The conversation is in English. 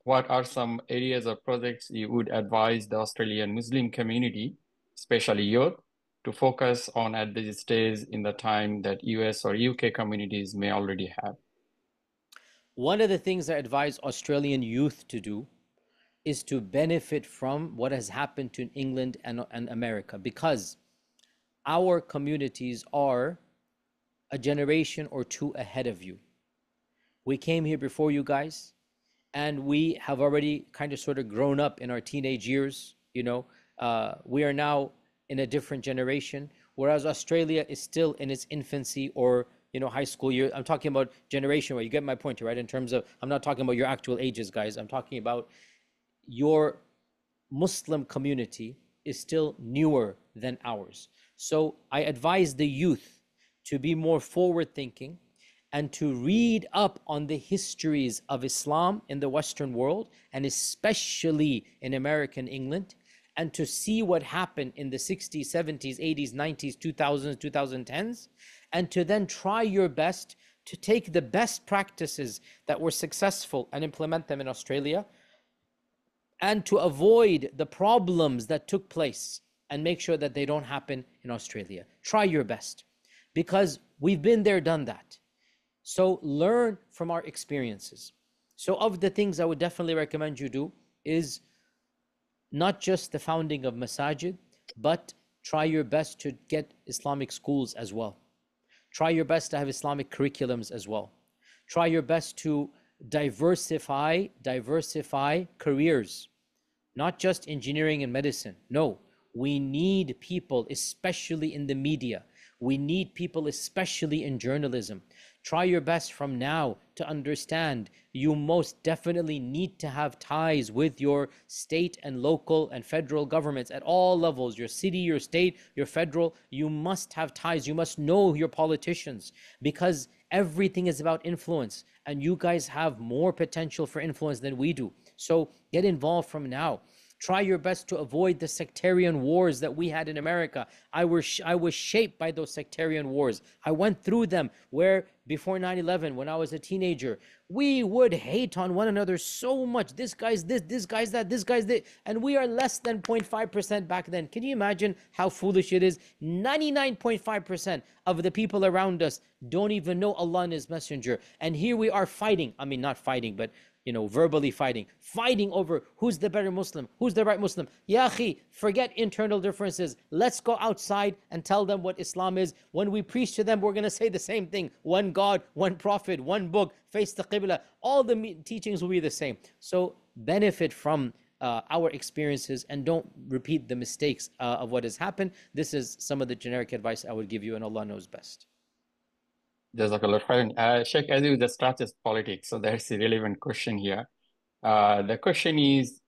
what are some areas or projects you would advise the Australian Muslim community, especially youth, to focus on at this stage in the time that US or UK communities may already have? One of the things I advise Australian youth to do is to benefit from what has happened to England and America, because our communities are a generation or two ahead of you. We came here before you guys, and we have already kind of sort of grown up in our teenage years. We are now in a different generation, whereas Australia is still in its infancy, or high school year. I'm talking about generation where you get my point here, right? In terms of, I'm not talking about your actual ages, guys. I'm talking about your Muslim community is still newer than ours. So I advise the youth to be more forward thinking and to read up on the histories of Islam in the Western world, and especially in American England, and to see what happened in the 60s, 70s, 80s, 90s, 2000s, 2010s, and to then try your best to take the best practices that were successful and implement them in Australia, and to avoid the problems that took place and make sure that they don't happen in Australia. Try your best, because we've been there, done that. So learn from our experiences. So of the things I would definitely recommend you do is not just the founding of Masajid, but try your best to get Islamic schools as well. Try your best to have Islamic curriculums as well. Try your best to diversify careers, not just engineering and medicine. No, we need people, especially in the media. We need people, especially in journalism. Try your best from now to understand you most definitely need to have ties with your state and local and federal governments at all levels, your city, your state, your federal. You must have ties. You must know your politicians, because everything is about influence, and you guys have more potential for influence than we do. So get involved from now. Try your best to avoid the sectarian wars that we had in America. I was shaped by those sectarian wars. I went through them, where before 9/11, when I was a teenager, we would hate on one another so much. This guy's this guy's that, this guy's that. And we are less than 0.5% back then. Can you imagine how foolish it is? 99.5% of the people around us don't even know Allah and His Messenger. And here we are fighting. I mean, not fighting, but verbally fighting over who's the better Muslim, who's the right Muslim. Ya akhi, forget internal differences. Let's go outside and tell them what Islam is. When we preach to them, we're going to say the same thing. One God, one Prophet, one book, face the Qibla. All the teachings will be the same. So benefit from our experiences, and don't repeat the mistakes of what has happened. This is some of the generic advice I would give you, and Allah knows best. Jazakallah khairan. Sheikh, as you just started politics, so that's a relevant question here. The question is,